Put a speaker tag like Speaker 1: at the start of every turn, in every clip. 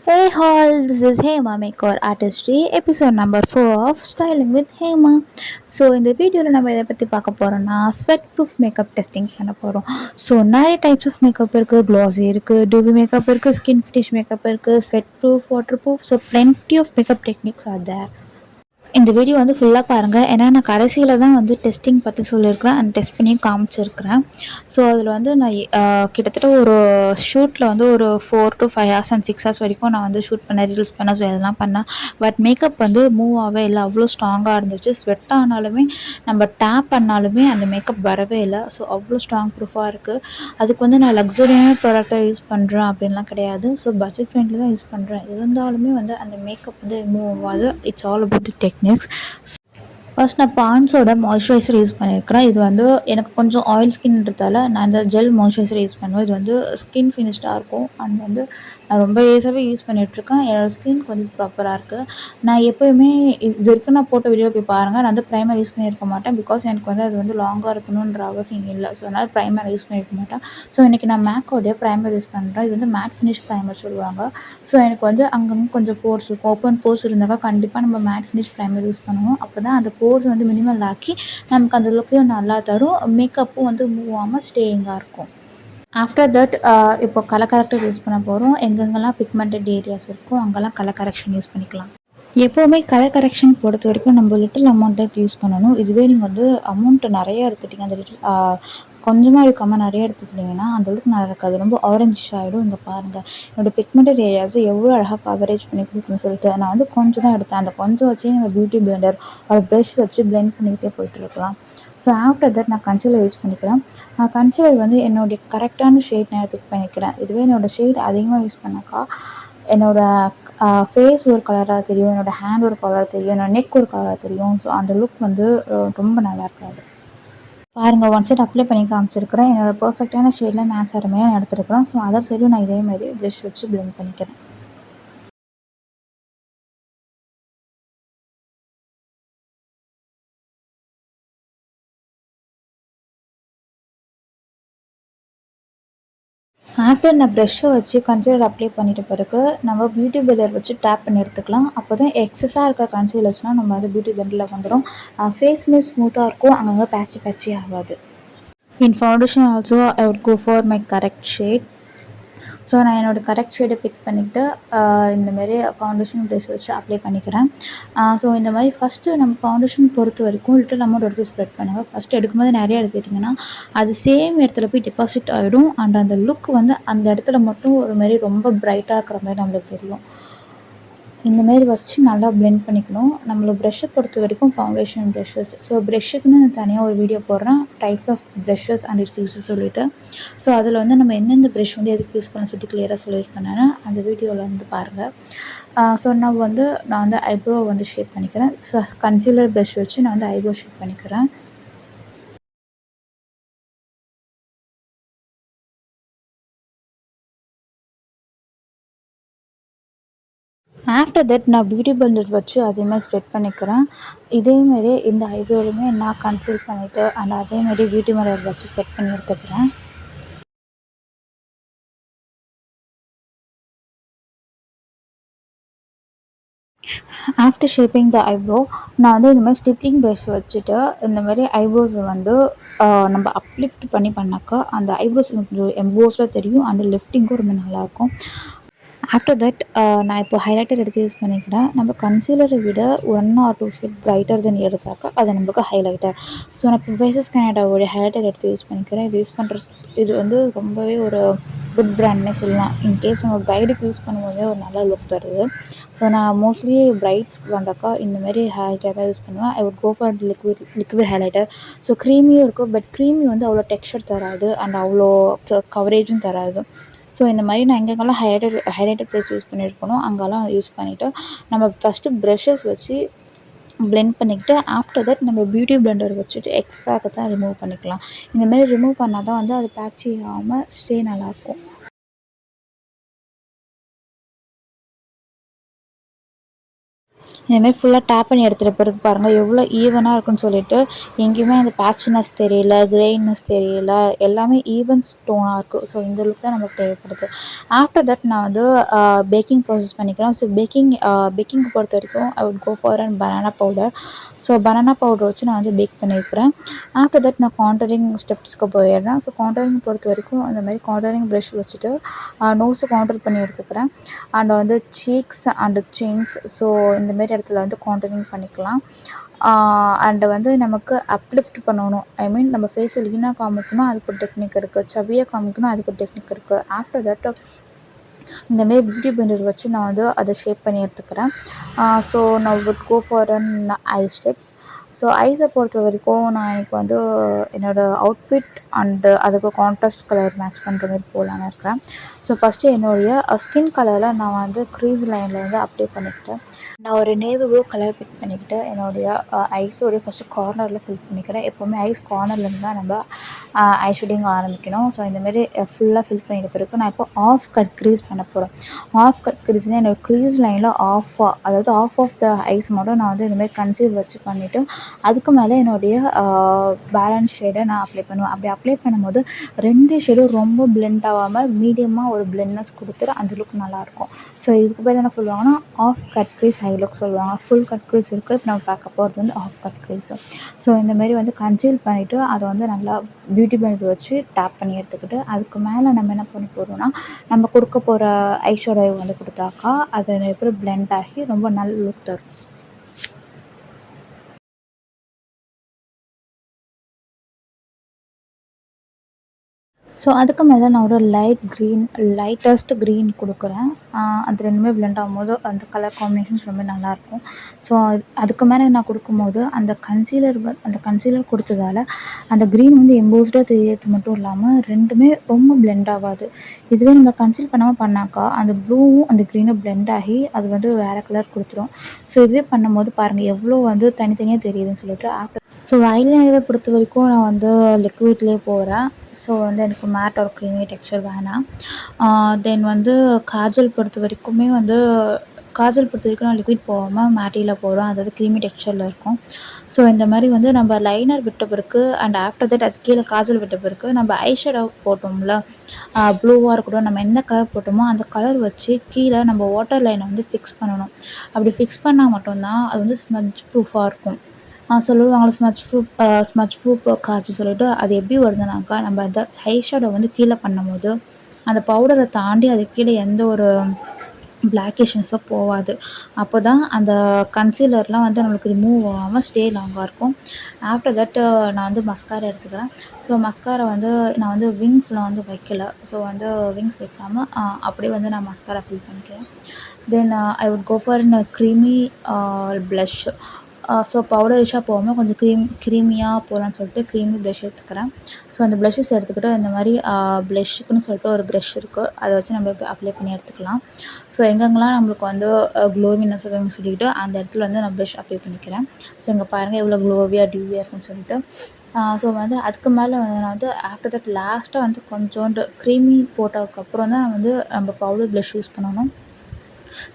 Speaker 1: Hey all, this is Hema Makeover Artistry, episode number 4 of Styling with Hema. இந்த வீடியோவில் நம்ம இதை பற்றி பார்க்க போகிறோம்னா ஸ்வெட் ப்ரூஃப் மேக்கப் டெஸ்டிங் பண்ண போகிறோம். நிறைய டைப்ஸ் ஆஃப் மேக்கப் இருக்குது. க்ளாஸி இருக்குது, டூபி மேக்கப் இருக்குது, ஸ்கின் ஃபினிஷ் மேக்கப் இருக்குது, sweat proof, water proof. plenty of makeup techniques are there. இந்த வீடியோ வந்து ஃபுல்லாக பாருங்கள். ஏன்னா நான் கடைசியில் தான் வந்து டெஸ்டிங் பற்றி சொல்லியிருக்கிறேன் அண்ட் டெஸ்ட் பண்ணி காமிச்சிருக்கிறேன். அதில் வந்து நான் கிட்டத்தட்ட ஒரு ஷூட்டில் வந்து ஒரு 4 to 5 hours அண்ட் 6 hours வரைக்கும் நான் வந்து ஷூட் பண்ணேன், ரீல்ஸ் பண்ணேன், இதெல்லாம் பண்ணேன். பட் மேக்கப் வந்து மூவ் ஆகவே இல்லை, அவ்வளோ ஸ்ட்ராங்காக இருந்துச்சு. ஸ்வெட் ஆனாலுமே நம்ம டேப் பண்ணாலுமே அந்த மேக்கப் வரவே இல்லை. அவ்வளோ ஸ்ட்ராங் ப்ரூஃபாக இருக்குது. அதுக்கு வந்து நான் லக்ஸரியான ப்ராடக்டாக யூஸ் பண்ணுறேன் அப்படின்லாம் கிடையாது. பட்ஜெட் ஃப்ரெண்ட்லி தான் யூஸ் பண்ணுறேன். இருந்தாலுமே வந்து அந்த மேக்கப் வந்து மூவ் ஆகாது. It's all about the techniques. First நான் பாண்ட்ஸோட மாய்ஸ்சரைசர் யூஸ் பண்ணியிருக்கிறேன். இது வந்து எனக்கு கொஞ்சம் ஆயில் ஸ்கின்ன்றதால நான் இந்த ஜெல் மாய்ஸ்சரைசர் யூஸ் பண்ணுவேன். இது வந்து ஸ்கின் ஃபினிஷ்டாக இருக்கும் அண்ட் வந்து நான் ரொம்ப ஏஸாகவே யூஸ் பண்ணிகிட்ருக்கேன். என்னோடய ஸ்கின் கொஞ்சம் ப்ராப்பராக இருக்குது. நான் எப்போயுமே இது வரைக்கும் நான் போட்ட வீடியோ போய் பாருங்கள். நான் வந்து ப்ரைமர் யூஸ் பண்ணியிருக்க மாட்டேன். பிகாஸ் எனக்கு வந்து அது வந்து லாங்காக இருக்கணுன்ற அவசியம் இல்லை. அதனால் ப்ரைமர் யூஸ் பண்ணியிருக்க மாட்டேன். இன்றைக்கி நான் மேக்கோடைய ப்ரைமர் யூஸ் பண்ணுறேன். இது வந்து மேட் ஃபினிஷ் ப்ரைமர் சொல்லுவாங்க. எனக்கு வந்து அங்கங்கே கொஞ்சம் போர்ஸ் இருக்கும். ஓப்பன் போர்ஸ் இருந்தாக்கா கண்டிப்பாக நம்ம மேட் ஃபினிஷ் ப்ரைமர் யூஸ் பண்ணுவோம். அப்போ தான் அந்த போர்ஸ் வந்து மினிமல் ஆக்கி நமக்கு அந்த லுக்கையும் நல்லா தரும். மேக்கப்பும் வந்து மூவ் ஆகாமல் ஸ்டேயிங்காக இருக்கும். ஆஃப்டர் தட் இப்போ கலர் கரெக்டர் யூஸ் பண்ண போகிறோம். எங்கெங்கெல்லாம் பிக்மெண்டட் ஏரியாஸ் இருக்கோ அங்கெல்லாம் கலர் கரெக்ஷன் யூஸ் பண்ணிக்கலாம். எப்போவுமே கலர் கரெக்ஷன் பொறுத்த வரைக்கும் நம்ம லிட்டில் அமௌண்ட் தான் யூஸ் பண்ணணும். இதுவே நீங்கள் வந்து அமௌண்ட்டு நிறைய எடுத்துட்டிங்க, அந்த லிட்டில் கொஞ்சமாக எடுக்காமல் நிறைய எடுத்துக்கிட்டிங்கன்னா அந்தளவுக்கு நல்லா இருக்காது, ரொம்ப ஆரஞ்சிஷ் ஆகிடும். இங்கே பாருங்கள் என்னோடய பிக்மெண்டட் ஏரியாஸை எவ்வளோ அழகாக கவரேஜ் பண்ணி கொடுக்குன்னு சொல்லிட்டு நான் வந்து கொஞ்சம் தான் எடுத்தேன். அந்த கொஞ்சம் வச்சு நம்ம பியூட்டி பிளெண்டர் ஒரு ப்ரஷ் வச்சு பிளெண்ட் பண்ணிக்கிட்டே போய்ட்டுருக்கலாம். ஆஃப்டர் தட் நான் கன்சீலர் யூஸ் பண்ணிக்கிறேன். கன்சீலர் வந்து என்னுடைய கரெக்டான ஷேட் நான் பிக் பண்ணிக்கிறேன். இதுவே என்னோடய ஷேட் அதிகமாக யூஸ் பண்ணாக்கா என்னோடய ஃபேஸ் ஒரு கலராக தெரியும், என்னோடய ஹேண்ட் ஒரு கலராக தெரியும், என்னோடய நெக் ஒரு கலராக தெரியும். அந்த லுக் வந்து ரொம்ப நல்லா இருக்காது. பாருங்கள், ஒன் சைட் அப்ளை பண்ணி காமிச்சிருக்கிறேன். என்னோடய பர்ஃபெக்டான ஷேடில் மேட்ச் ஆகிற மாதிரி நான் எடுத்துருக்கிறேன். அதர் சைடும் நான் இதேமாதிரி ப்ரஷ் வச்சு பிளெண்ட் பண்ணிக்கிறேன். ஆஃப்டர் நான் ப்ரஷ்ஷை வச்சு கன்சீலர் அப்ளை பண்ணிட்ட பிறகு நம்ம பியூட்டி பிளெண்டர் வச்சு டேப் பண்ணி எடுத்துக்கலாம். அப்போ தான் எக்ஸஸாக இருக்கிற கன்சீலர்ஸ்னால் நம்ம வந்து பியூட்டி பிளெண்டரில் வந்துடும். ஃபேஸுமே ஸ்மூத்தாக இருக்கும், அங்கங்கே பேட்சி ஆகாது. In foundation also I would go for my correct shade. நான் என்னோடய கரெக்ட் ஷேடை பிக் பண்ணிவிட்டு இந்தமாரி ஃபவுண்டேஷன் ப்ரஷ் வச்சு அப்ளை பண்ணிக்கிறேன். இந்த மாதிரி ஃபஸ்ட்டு நம்ம ஃபவுண்டேஷன் பொறுத்த வரைக்கும் லிட்டில் அமௌண்ட் எடுத்து ஸ்ப்ரெட் பண்ணுங்கள். ஃபஸ்ட்டு எடுக்கும்போது நிறையா எடுத்துக்கிட்டிங்கன்னா அது சேம் இடத்துல போய் டெபாசிட் ஆகிடும் அண்ட் அந்த லுக் வந்து அந்த இடத்துல மட்டும் ஒரு மாதிரி ரொம்ப பிரைட்டாக இருக்கிற மாதிரி நம்மளுக்கு தெரியும். இந்தமாரி வச்சு நல்லா பிளெண்ட் பண்ணிக்கணும். நம்மளோட ப்ரஷ்ஷை பொறுத்த வரைக்கும் ஃபவுண்டேஷன் ப்ரஷ்ஷஸ் ப்ரஷ்ஷுக்குன்னு நான் தனியாக ஒரு வீடியோ போடுறேன், types of brushes and its uses சொல்லிவிட்டு. அதில் வந்து நம்ம எந்தெந்த ப்ரஷ் வந்து எதுக்கு யூஸ் பண்ண சொல்லிட்டு கிளியராக சொல்லியிருக்கேன் நான். அந்த வீடியோவில் வந்து பாருங்கள். நான் வந்து ஐப்ரோ வந்து ஷேப் பண்ணிக்கிறேன். கன்சீலர் ப்ரஷ் வச்சு நான் வந்து ஐப்ரோ ஷேப் பண்ணிக்கிறேன். ஆஃப்டர் தட் நான் பியூட்டி பிளெண்டர் வச்சு அதேமாதிரி ஸ்ப்ரெட் பண்ணிக்கிறேன். இதேமாரி இந்த ஐப்ரோலையுமே நான் கன்சீல் பண்ணிவிட்டு அண்ட் அதேமாரி பியூட்டி பிளெண்டர் வச்சு செட் பண்ணி எடுத்துக்கிறேன். ஆஃப்டர் ஷேப்பிங் த ஐப்ரோ நான் வந்து இந்த மாதிரி ஸ்டிப்ளிங் ப்ரஷ் வச்சுட்டு இந்த மாதிரி ஐப்ரோஸை வந்து நம்ம அப்லிஃப்ட் பண்ணாக்கா அந்த ஐப்ரோஸ் கொஞ்சம் எம்போஸ்டாக தெரியும் அண்ட் லிஃப்டிங்கும் ரொம்ப நல்லாயிருக்கும். ஆஃப்டர் தட் நான் இப்போ ஹைலைட்டர் எடுத்து யூஸ் பண்ணிக்கிறேன். நம்ம கன்சீலரை விட 1 or 2 ஷேட் பிரைட்டர் தென் எடுத்தாக்கா அது நம்மளுக்கு ஹைலைட்டர். நான் இப்போ ஃபேஸஸ் கனடாவோடைய ஹைலைட்டர் எடுத்து யூஸ் பண்ணிக்கிறேன். இது வந்து ரொம்பவே ஒரு குட் பிராண்ட்னே சொல்லலாம். இன்கேஸ் நம்ம ப்ரைடுக்கு யூஸ் பண்ணும்போதே ஒரு நல்ல லுக் தருது. நான் மோஸ்ட்லி பிரைட்ஸ்க்கு வந்தாக்கா இந்தமாரி ஹைலைட்டர் தான் யூஸ் பண்ணுவேன். I would go for liquid highlighter. க்ரீமியும் இருக்கும், பட் க்ரீமி வந்து அவ்வளோ டெக்ஸ்சர் தராது அண்ட் அவ்வளோ கவரேஜும் தராது. இந்த மாதிரி நான் எங்கெங்கெல்லாம் ஹைலைட்டர் ப்ளேஸ் யூஸ் பண்ணியிருக்கனோ அங்கெல்லாம் யூஸ் பண்ணிவிட்டு நம்ம ஃபஸ்ட்டு ப்ரஷஸ் வச்சு பிளெண்ட் பண்ணிக்கிட்டு ஆஃப்டர் தட் நம்ம பியூட்டி பிளெண்டர் வச்சுட்டு எக்ஸ்ட்ரா தான் ரிமூவ் பண்ணிக்கலாம். இந்தமாரி ரிமூவ் பண்ணால் தான் வந்து அது பேட்சி ஆகாமல் ஸ்டே நல்லாயிருக்கும். இதுமாரி ஃபுல்லாக டேப் பண்ணி எடுத்துகிட்ட பிறகு பாருங்கள் எவ்வளோ ஈவனாக இருக்குன்னு சொல்லிட்டு எங்கேயுமே அந்த பேட்சினஸ் தெரியல, கிரெயின்னஸ் தெரியல, எல்லாமே ஈவன் ஸ்டோனாக இருக்குது. ஸோ இந்த லுக் தான் நமக்கு தேவைப்படுது. ஆஃப்டர் தட் நான் வந்து பேக்கிங் ப்ராசஸ் பண்ணிக்கிறேன். ஸோ பேக்கிங்கை பொறுத்த வரைக்கும் I would go for an banana powder. So banana powder வச்சு நான் வந்து பேக் பண்ணியிருக்கிறேன். ஆஃப்டர் தட் நான் காண்டரிங் ஸ்டெப்ஸ்க்கு போயிடுறேன். ஸோ காண்டரிங் பொறுத்த வரைக்கும் அந்த மாதிரி காண்டரிங் ப்ரஷ் வச்சுட்டு நோஸை காண்டர் பண்ணி எடுத்துக்கிறேன். அண்ட் வந்து சீக்ஸ் அண்டு சின்ஸ், ஸோ இந்தமாரி இடத்துல வந்து காண்டரிங் பண்ணிக்கலாம். அண்டு வந்து நமக்கு அப்லிஃப்ட் பண்ணணும், ஐ மீன் நம்ம ஃபேஸை லீனாக காமிக்கணும், அதுக்கு ஒரு டெக்னிக் இருக்குது. சவ்வியாக காமிக்கணும், அதுக்கு ஒரு டெக்னிக் இருக்குது. ஆஃப்டர் தட் இந்தமாரி பியூட்டி பிளெண்டர் வச்சு நான் வந்து அதை ஷேப் பண்ணி எடுத்துக்கிறேன். ஸோ நான் would go for an eye steps. So ஐஸை பொறுத்த வரைக்கும் நான் இன்றைக்கி வந்து என்னோடய அவுட்ஃபிட் அண்டு அதுக்கு கான்ட்ராஸ்ட் கலர் மேட்ச் பண்ணுற மாதிரி போகலான்னு இருக்கிறேன். ஸோ ஃபஸ்ட்டு என்னுடைய ஸ்கின் கலரில் நான் வந்து க்ரீஸ் லைனில் வந்து அப்ளை பண்ணிக்கிட்டேன். நான் ஒரு நேவி ப்ளூ கலர் பிக் பண்ணிக்கிட்டு என்னுடைய ஐஸோடைய ஃபஸ்ட்டு கார்னரில் ஃபில் பண்ணிக்கிறேன். எப்போவுமே ஐஸ் கார்னர்லேருந்து தான் நம்ம ஐ ஷேடிங் ஆரம்பிக்கணும். ஸோ இந்தமாரி ஃபுல்லாக ஃபில் பண்ணிட்ட பிறகு நான் இப்போ ஆஃப் கட் க்ரீஸ் பண்ண போகிறேன். ஆஃப் கட் க்ரீஸ்னால் என்னோடய க்ரீஸ் லைனில் அதாவது ஆஃப் த ஐஸ் மட்டும் நான் வந்து இந்தமாரி கன்சீல் வச்சு பண்ணிவிட்டு அதுக்கு மேலே என்னுடைய பேலன்ஸ் ஷேடை நான் அப்ளை பண்ணுவேன். அப்படி அப்ளை பண்ணும்போது 2 ஷேடும் ரொம்ப பிளெண்ட் ஆகாமல் மீடியமாக ஒரு பிளெண்ட்னஸ் கொடுத்துட்டு அந்த லுக் நல்லாயிருக்கும். ஸோ இதுக்கு பேர் என்ன சொல்லுவாங்கன்னா half cut crease eye look சொல்லுவாங்க. ஃபுல் கட் க்ரீஸ் இருக்குது. இப்போ நம்ம பார்க்க போகிறது வந்து ஆஃப் கட் க்ரீஸு. ஸோ இந்தமாரி வந்து கன்சீல் பண்ணிவிட்டு அதை வந்து நல்லா பியூட்டி பிளெண்டர் வச்சு டேப் பண்ணி எடுத்துக்கிட்டு அதுக்கு மேலே நம்ம என்ன பண்ண போகிறோம்னா நம்ம கொடுக்க போகிற ஐ ஷேடோ வந்து கொடுத்தாக்கா அது எப்படி பிளெண்ட் ஆகி ரொம்ப நல்ல லுக் தரும். ஸோ அதுக்கு மேலே நான் ஒரு லைட்டஸ்ட் க்ரீன் கொடுக்குறேன். அது 2மே பிளெண்ட் ஆகும்போது அந்த கலர் காம்பினேஷன்ஸ் ரொம்ப நல்லாயிருக்கும். ஸோ அதுக்கு மேலே நான் கொடுக்கும்போது அந்த கன்சீலர் கொடுத்ததால் அந்த க்ரீன் வந்து எம்போஸ்டாக தெரியறது மட்டும் இல்லாமல் 2மே ரொம்ப பிளெண்ட் ஆகாது. இதுவே நம்ம கன்சீல் பண்ணாமல் பண்ணாக்கா அந்த ப்ளூவும் அந்த க்ரீனும் பிளெண்ட் ஆகி அது வந்து வேறு கலர் கொடுத்துரும். ஸோ இதுவே பண்ணும்போது பாருங்கள் எவ்வளோ வந்து தனித்தனியாக தெரியுதுன்னு சொல்லிட்டு ஸோ ஐலைனரை பொறுத்த வரைக்கும் நான் வந்து லிக்விட்லேயே போகிறேன். ஸோ வந்து எனக்கு மேட் ஒரு க்ரீமி டெக்ஸ்சர் வேணாம். தென் வந்து காஜல் பொறுத்த வரைக்கும் நான் லிக்விட் போகாமல் மேட்டியில் போகிறேன். அதாவது க்ரீமி டெக்ஸ்சரில் இருக்கும். ஸோ இந்த மாதிரி வந்து நம்ம லைனர் விட்ட பிறகு அண்ட் ஆஃப்டர் தட் அது கீழே காஜல் விட்ட பிறகு நம்ம ஐ ஷேடோ போட்டோம்ல, ப்ளூவாக இருக்கட்டும், நம்ம எந்த கலர் போட்டோமோ அந்த கலர் வச்சு கீழே நம்ம வாட்டர் லைனை வந்து ஃபிக்ஸ் பண்ணணும். அப்படி ஃபிக்ஸ் பண்ணால் மட்டும்தான் அது வந்து ஸ்மட்ஜ் ப்ரூஃபாக இருக்கும். சொல்லுவாங்கள்ல ஸ்மட்ச் ப்ரூஃப் காய்ச்சி சொல்லிட்டு அது எப்படி வருதுனாக்கா நம்ம அந்த ஐ ஷேடோ வந்து கீழே பண்ணும்போது அந்த பவுடரை தாண்டி அது கீழே எந்த ஒரு பிளாக்கேஷன்ஸோ போகாது. அப்போ தான் அந்த கன்சீலர்லாம் வந்து நம்மளுக்கு ரிமூவ் ஆகாமல் ஸ்டே லாங்காக இருக்கும். ஆஃப்டர் தட் நான் வந்து மஸ்காரா எடுத்துக்கிறேன். ஸோ மஸ்காரா வந்து நான் வந்து விங்ஸில் வந்து வைக்கல. ஸோ வந்து விங்ஸ் வைக்காமல் அப்படியே வந்து நான் மஸ்காரா ஃபில் பண்ணிக்கிறேன். Then I would go for creamy blush. So பவுடரிஷாக போகாமல் கொஞ்சம் க்ரீமியாக போகலான்னு சொல்லிட்டு க்ரீமி ப்ளஷ் எடுத்துக்கிறேன். ஸோ அந்த ப்ளஷஸ் எடுத்துக்கிட்டு இந்த மாதிரி ப்ளஷ்ஷுக்குன்னு சொல்லிட்டு ஒரு ப்ரஷ் இருக்குது, அதை வச்சு நம்ம அப்ளை பண்ணி எடுத்துக்கலாம். ஸோ எங்கெங்கெல்லாம் நம்மளுக்கு வந்து க்ளோவினஸ் வேணும்னு சொல்லிட்டு அந்த இடத்துல வந்து நான் ப்ளஷ் அப்ளை பண்ணிக்கிறேன். ஸோ இங்கே பாருங்கள் எவ்வளோ க்ளோவியாக டியூவியாக இருக்குன்னு சொல்லிட்டு. ஸோ வந்து அதுக்கு மேலே வந்து நான் வந்து ஆஃப்டர் தட் லாஸ்ட்டாக வந்து கொஞ்சோண்டு க்ரீமி போட்டதுக்கப்புறம் தான் நான் வந்து நம்ம பவுடர் ப்ளஷ் யூஸ் பண்ணணும்.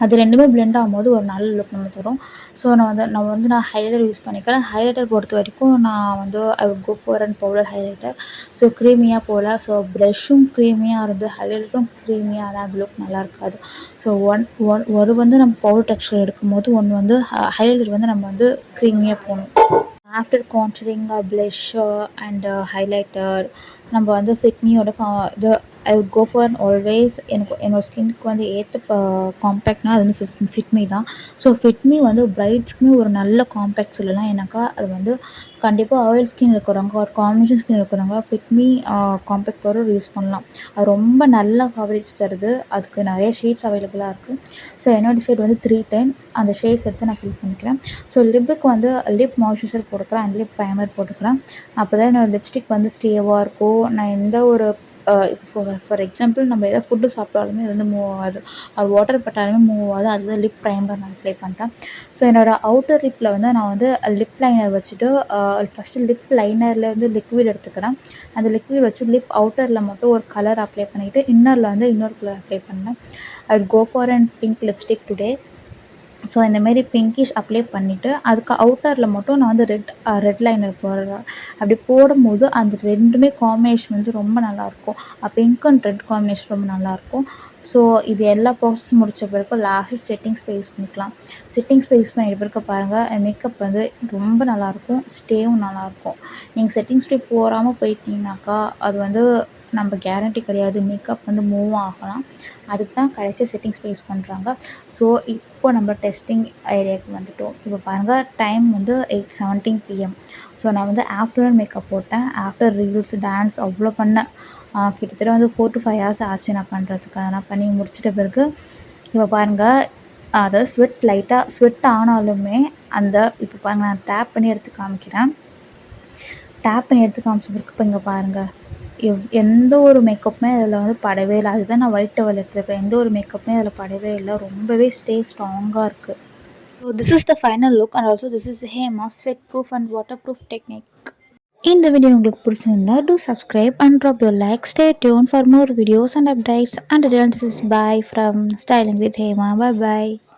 Speaker 1: அது 2மே பிளெண்ட் ஆகும்போது ஒரு நல்ல லுக் நமக்கு தரும். ஸோ நான் ஹைலைட்டர் யூஸ் பண்ணிக்கிறேன். ஹைலைட்டர் பொறுத்த வரைக்கும் நான் வந்து I would go for an powder highlighter. So க்ரீமியாக போகல. ஸோ ப்ரஷ்ஷும் க்ரீமியாக இருந்து ஹைலைட்டரும் க்ரீமியாக ஆனால் அது லுக் நல்லா இருக்காது. ஸோ ஒரு வந்து நம்ம பவுடர் டெக்ஸ்சர் எடுக்கும்போது ஒன்று வந்து ஹைலைட்டர் வந்து நம்ம வந்து க்ரீமியாக போகணும். After contouring blush and highlighter நம்ம வந்து ஃபிட்மியோட இது I would go for always என்னோடய ஸ்கின்னுக்கு வந்து ஏற்ற காம்பேக்ட்னால் அது வந்து ஃபிட்மி தான். ஸோ ஃபிட்மி வந்து பிரைட்ஸ்க்குமே ஒரு நல்ல காம்பேக்ட் சொல்லலாம். ஏன்னாக்கா அது வந்து கண்டிப்பாக ஆயில் ஸ்கின் இருக்கிறவங்க ஒரு காம்பினேஷன் ஸ்கின் இருக்கிறவங்க ஃபிட்மி காம்பேக்ட் பவுடர் யூஸ் பண்ணலாம். அது ரொம்ப நல்ல கவரேஜ் தருது. அதுக்கு நிறைய ஷேட்ஸ் அவைலபிளாக இருக்குது. ஸோ என்னோடய ஷேட் வந்து 310. அந்த ஷேட்ஸ் எடுத்து நான் ஃபில் பண்ணிக்கிறேன். ஸோ லிப்புக்கு வந்து லிப் மாய்ஸ்சரைசர் போட்டுக்கிறேன் அண்ட் லிப் ப்ரைமர் போட்டுக்கிறேன். அப்போ தான் என்னோடய லிப்ஸ்டிக் வந்து ஸ்டேவாக இருக்கும். நான் எந்த ஒரு இப்போ ஃபார் எக்ஸாம்பிள் நம்ம எதாவது ஃபுட்டு சாப்பிட்டாலுமே அது வந்து மூவ் ஆகாது. அது வாட்டர் பட்டாலுமே மூவ் ஆகாது. அதுதான் லிப் ப்ரைமர் நான் அப்ளை பண்ணிட்டேன். ஸோ என்னோடய அவுட்டர் லிப்பில் வந்து நான் வந்து லிப் லைனர் வச்சுட்டு ஃபஸ்ட்டு லிப் லைனரில் வந்து லிக்விட் எடுத்துக்கிறேன். அந்த லிக்விட் வச்சு லிப் அவுட்டரில் மட்டும் ஒரு கலர் அப்ளை பண்ணிவிட்டு இன்னரில் வந்து இன்னொரு கலர் அப்ளை பண்ணேன். I would go for an pink lipstick today. So இந்தமாரி பிங்கிஷ் அப்ளை பண்ணிவிட்டு அதுக்கு அவுட்டரில் மட்டும் நான் வந்து ரெட் லைனர் போடுறேன். அப்படி போடும்போது அந்த ரெண்டுமே காம்பினேஷன் வந்து ரொம்ப நல்லாயிருக்கும். பிங்க் அண்ட் ரெட் காம்பினேஷன் ரொம்ப நல்லாயிருக்கும். ஸோ இது எல்லா ப்ராசஸ் முடித்த பிறகு லாஸ்ட்டு செட்டிங்ஸ் யூஸ் பண்ணிக்கலாம். செட்டிங்ஸ் யூஸ் பண்ணிட்ட பிறகு பாருங்கள், மேக்கப் வந்து ரொம்ப நல்லாயிருக்கும், ஸ்டேவும் நல்லாயிருக்கும். நீங்கள் செட்டிங்ஸ் ஸ்ப்ரே போடாமல் போயிட்டீங்கனாக்கா அது வந்து நம்ம கேரண்டி கிடையாது, மேக்கப் வந்து மூவ் ஆகலாம். அதுக்கு தான் கடைசியாக செட்டிங்ஸ் யூஸ் பண்ணுறாங்க. ஸோ இப்போ நம்ம டெஸ்டிங் ஏரியாவுக்கு வந்துவிட்டோம். இப்போ பாருங்கள், டைம் வந்து 8:17 PM. ஸோ நான் வந்து ஆஃப்டர்நூன் மேக்கப் போட்டேன். ஆஃப்டர் ரீல்ஸ், டான்ஸ் அவ்வளோ பண்ணேன். கிட்டத்தட்ட வந்து 4 to 5 ஹவர்ஸ் ஆச்சு நான் பண்ணுறதுக்கு. அதெல்லாம் பண்ணி முடிச்சிட்ட பிறகு இப்போ பாருங்கள், அதாவது லைட்டாக ஸ்வெட் ஆனாலுமே அந்த இப்போ பாருங்கள், நான் டேப் பண்ணி எடுத்து காமிக்கிறேன். டேப் பண்ணி எடுத்து காமிச்ச பிறகு இப்போ இங்கே பாருங்கள், எந்த ஒரு மேக்கப்புமே அதில் வந்து படவே இல்லை. அதுதான் நான் ஒயிட் டவல் எடுத்துருக்கேன். எந்த ஒரு மேக்கப்புமே அதில் படவே இல்லை. ரொம்பவே ஸ்ட்ராங்காக இருக்குது. So this is the final look and also this is Hema sweat proof and water proof technique. இந்த வீடியோ உங்களுக்கு பிடிச்சிருந்தா do subscribe and drop your like. Stay tuned for more videos and updates. And this is bye from Styling with Hema. Bye bye.